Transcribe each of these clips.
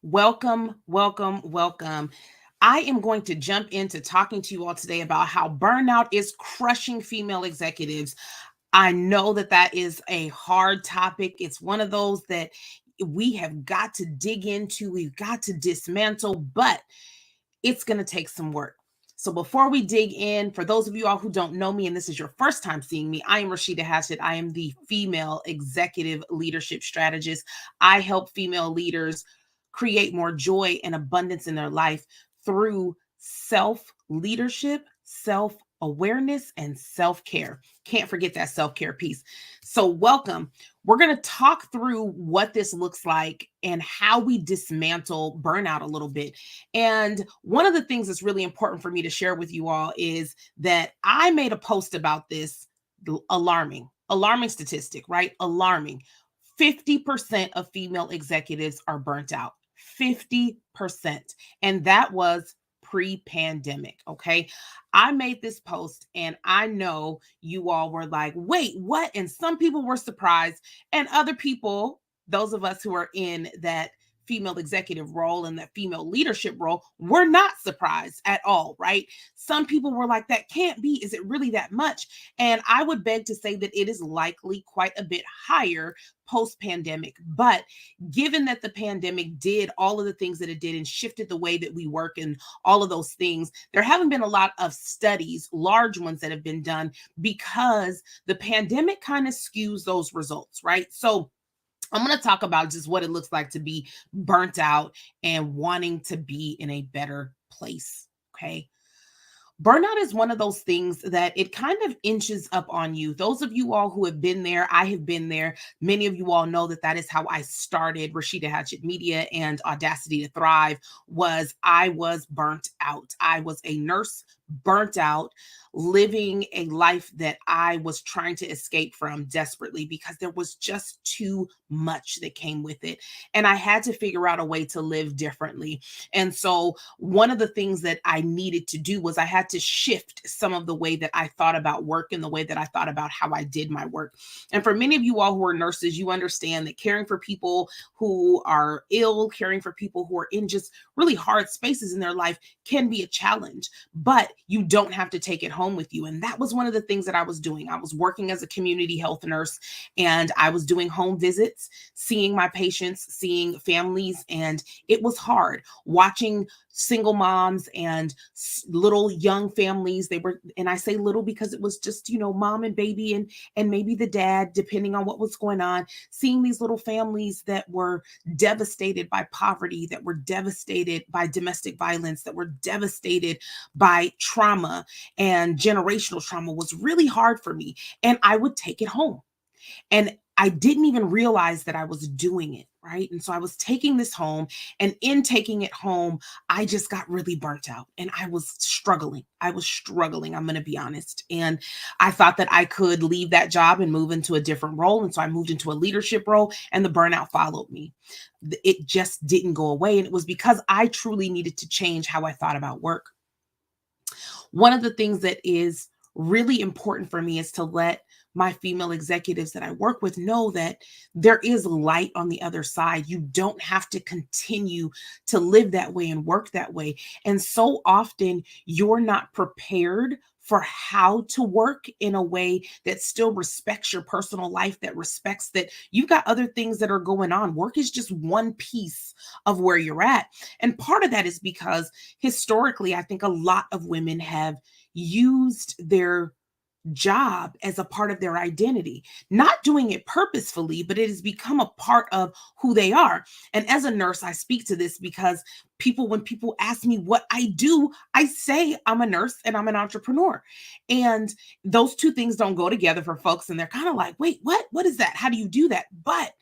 Welcome, welcome, welcome. I am going to jump into talking to you all today about how burnout is crushing female executives. I know that that is a hard topic. It's one of those that we have got to dig into, we've got to dismantle, but it's going to take some work. So before we dig in, for those of you all who don't know me and this is your first time seeing me, I am Rashida Hatchett. I am the female executive leadership strategist. I help female leaders create more joy and abundance in their life through self leadership, self awareness, and self care. Can't forget that self care piece. So, welcome. We're going to talk through what this looks like and how we dismantle burnout a little bit. And one of the things that's really important for me to share with you all is that I made a post about this alarming statistic, right? Alarming. 50% of female executives are burnt out. 50%. And that was pre-pandemic. Okay. I made this post and I know you all were like, wait, what? And some people were surprised. And other people, those of us who are in that female executive role and that female leadership role, were not surprised at all, right? Some people were like, that can't be. Is it really that much? And I would beg to say that it is likely quite a bit higher post pandemic. But given that the pandemic did all of the things that it did and shifted the way that we work and all of those things, there haven't been a lot of studies, large ones that have been done because the pandemic kind of skews those results, right? So I'm going to talk about just what it looks like to be burnt out and wanting to be in a better place. Okay. Burnout is one of those things that it kind of inches up on you. Those of you all who have been there, I have been there. Many of you all know that that is how I started Rashida Hatchett Media and Audacity to Thrive. I was burnt out. I was a nurse burnt out, living a life that I was trying to escape from desperately because there was just too much that came with it. And I had to figure out a way to live differently. And so one of the things that I needed to do was I had to shift some of the way that I thought about work and the way that I thought about how I did my work. And for many of you all who are nurses, you understand that caring for people who are ill, caring for people who are in just really hard spaces in their life can be a challenge, but you don't have to take it home with you. And that was one of the things that I was doing. I was working as a community health nurse and I was doing home visits, seeing my patients, seeing families, and it was hard watching single moms and little young families. They were, and I say little because it was just, mom and baby and maybe the dad, depending on what was going on, seeing these little families that were devastated by poverty, that were devastated by domestic violence, that were devastated by trauma and generational trauma was really hard for me. And I would take it home. And I didn't even realize that I was doing it, right? And so I was taking this home, and in taking it home, I just got really burnt out and I was struggling. I'm going to be honest. And I thought that I could leave that job and move into a different role. And so I moved into a leadership role and the burnout followed me. It just didn't go away. And it was because I truly needed to change how I thought about work. One of the things that is really important for me is to let my female executives that I work with know that there is light on the other side. You don't have to continue to live that way and work that way. And so often you're not prepared for how to work in a way that still respects your personal life, that respects that you've got other things that are going on. Work is just one piece of where you're at. And part of that is because historically, I think a lot of women have used their job as a part of their identity, not doing it purposefully, but it has become a part of who they are. And as a nurse, I speak to this because when people ask me what I do, I say I'm a nurse and I'm an entrepreneur. And those two things don't go together for folks. And they're kind of like, wait, what? What is that? How do you do that? But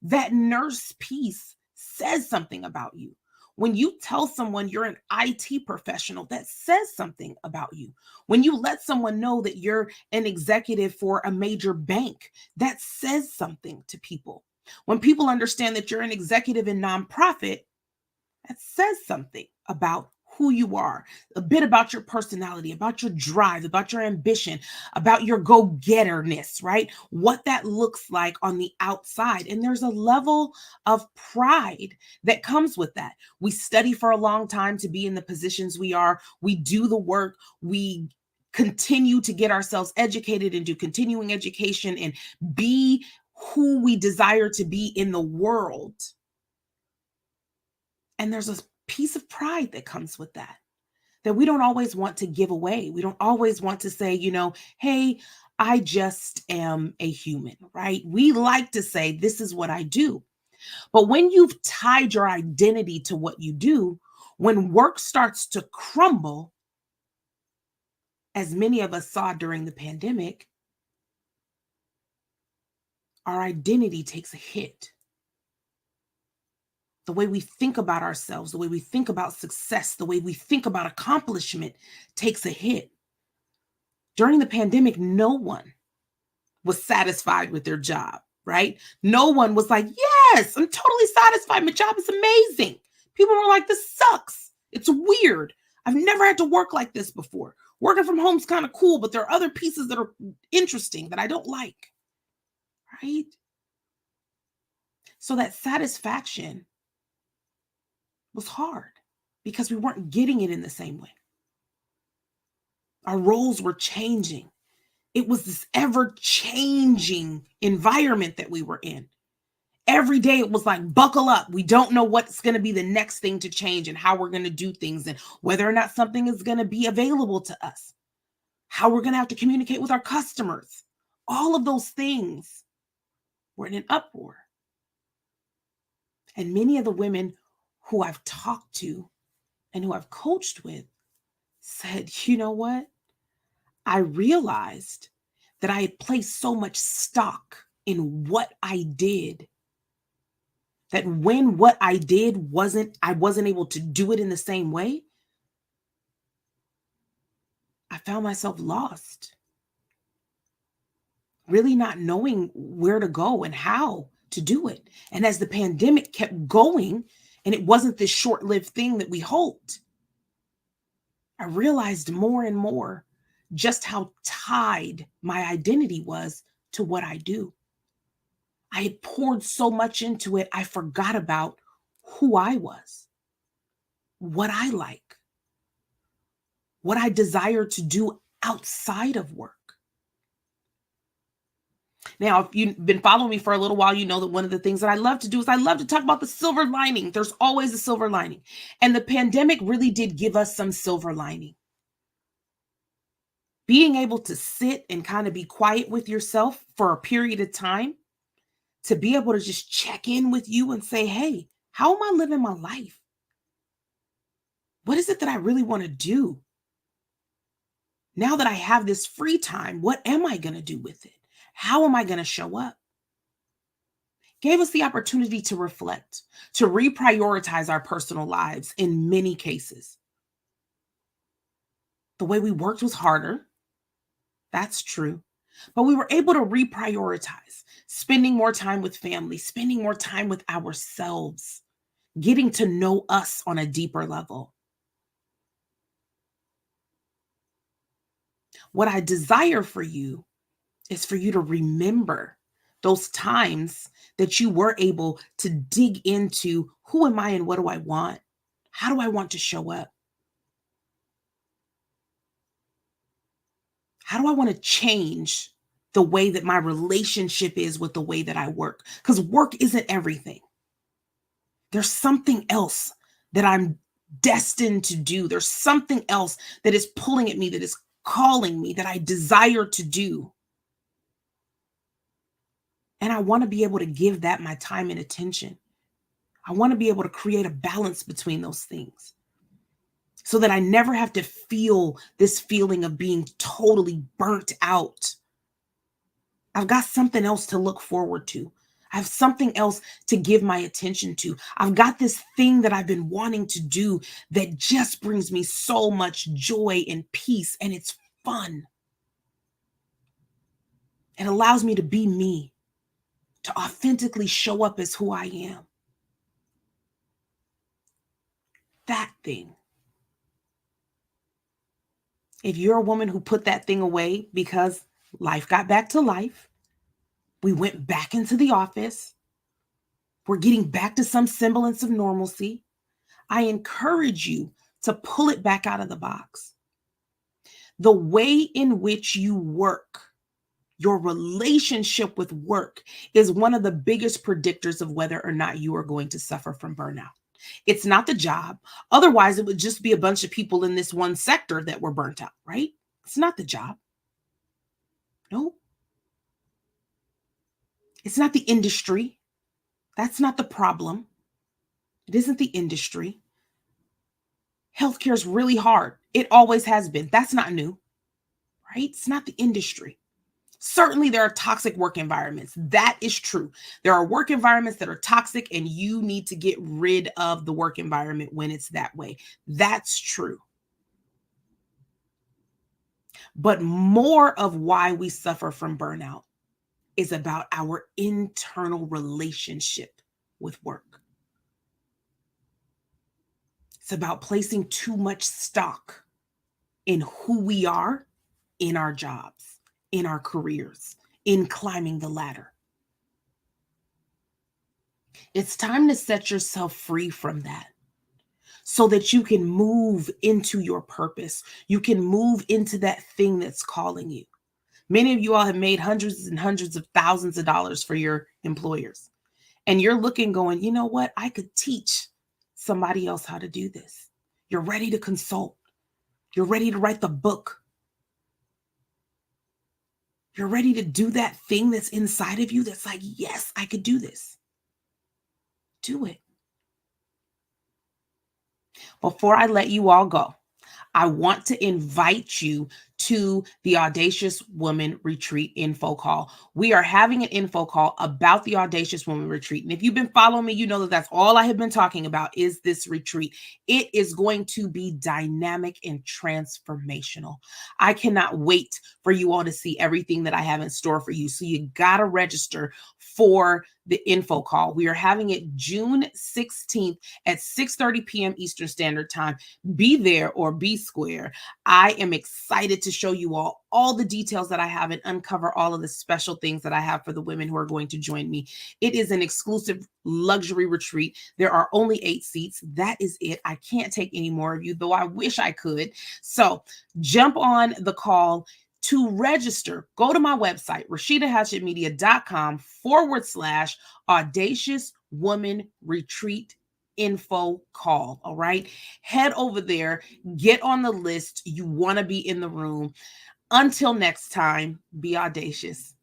that nurse piece says something about you. When you tell someone you're an IT professional, that says something about you. When you let someone know that you're an executive for a major bank, that says something to people. When people understand that you're an executive in nonprofit, that says something about who you are, a bit about your personality, about your drive, about your ambition, about your go-getterness, right? What that looks like on the outside. And there's a level of pride that comes with that. We study for a long time to be in the positions we are. We do the work. We continue to get ourselves educated and do continuing education and be who we desire to be in the world. And there's a piece of pride that comes with that we don't always want to give away. We don't always want to say, hey, I just am a human, right? We like to say, this is what I do. But when you've tied your identity to what you do, when work starts to crumble, as many of us saw during the pandemic, our identity takes a hit. The way we think about ourselves, the way we think about success, the way we think about accomplishment takes a hit. During the pandemic, no one was satisfied with their job, right? No one was like, yes, I'm totally satisfied. My job is amazing. People were like, this sucks. It's weird. I've never had to work like this before. Working from home is kind of cool, but there are other pieces that are interesting that I don't like, right? So that satisfaction was hard because we weren't getting it in the same way. Our roles were changing. It was this ever-changing environment that we were in. Every day it was like, buckle up. We don't know what's going to be the next thing to change and how we're going to do things and whether or not something is going to be available to us, how we're going to have to communicate with our customers. All of those things were in an uproar. And many of the women who I've talked to and who I've coached with said, you know what? I realized that I had placed so much stock in what I did that when what I did I wasn't able to do it in the same way, I found myself lost, really not knowing where to go and how to do it. And as the pandemic kept going, and it wasn't this short-lived thing that we hoped, I realized more and more just how tied my identity was to what I do. I had poured so much into it, I forgot about who I was, what I like, what I desire to do outside of work. Now, if you've been following me for a little while, you know that one of the things that I love to do is I love to talk about the silver lining. There's always a silver lining. And the pandemic really did give us some silver lining. Being able to sit and kind of be quiet with yourself for a period of time, to be able to just check in with you and say, hey, how am I living my life? What is it that I really want to do? Now that I have this free time, what am I going to do with it? How am I going to show up? Gave us the opportunity to reflect, to reprioritize our personal lives in many cases. The way we worked was harder. That's true. But we were able to reprioritize, spending more time with family, spending more time with ourselves, getting to know us on a deeper level. What I desire for you is for you to remember those times that you were able to dig into who am I and what do I want? How do I want to show up? How do I want to change the way that my relationship is with the way that I work? Because work isn't everything. There's something else that I'm destined to do. There's something else that is pulling at me, that is calling me, that I desire to do. And I want to be able to give that my time and attention. I want to be able to create a balance between those things so that I never have to feel this feeling of being totally burnt out. I've got something else to look forward to. I have something else to give my attention to. I've got this thing that I've been wanting to do that just brings me so much joy and peace, and it's fun. It allows me to be me, to authentically show up as who I am. That thing If you're a woman who put that thing away because life got back to life, we went back into the office, we're getting back to some semblance of normalcy, I encourage you to pull it back out of the box. The way in which you work, your relationship with work, is one of the biggest predictors of whether or not you are going to suffer from burnout. It's not the job. Otherwise, it would just be a bunch of people in this one sector that were burnt out, right? It's not the job. No, it's not the industry. That's not the problem. It isn't the industry. Healthcare is really hard. It always has been. That's not new, right? It's not the industry. Certainly, there are toxic work environments. That is true. There are work environments that are toxic, and you need to get rid of the work environment when it's that way. That's true. But more of why we suffer from burnout is about our internal relationship with work. It's about placing too much stock in who we are in our jobs, in our careers, in climbing the ladder. It's time to set yourself free from that so that you can move into your purpose. You can move into that thing that's calling you. Many of you all have made hundreds and hundreds of thousands of dollars for your employers. And you're looking, going, you know what? I could teach somebody else how to do this. You're ready to consult. You're ready to write the book. You're ready to do that thing that's inside of you that's like, yes, I could do this. Do it. Before I let you all go, I want to invite you to the Audacious Woman Retreat info call. We are having an info call about the Audacious Woman Retreat. And if you've been following me, you know that that's all I have been talking about is this retreat. It is going to be dynamic and transformational. I cannot wait for you all to see everything that I have in store for you. So you got to register for the info call. We are having it June 16th at 6:30 p.m. Eastern Standard Time. Be there or be square. I am excited to show you all the details that I have and uncover all of the special things that I have for the women who are going to join me. It is an exclusive luxury retreat. There are only 8 seats. That is it. I can't take any more of you, though I wish I could. So jump on the call. To register, go to my website, rashidahatchettmedia.com/audacious woman retreat info call. All right. Head over there, get on the list. You want to be in the room. Until next time, be audacious.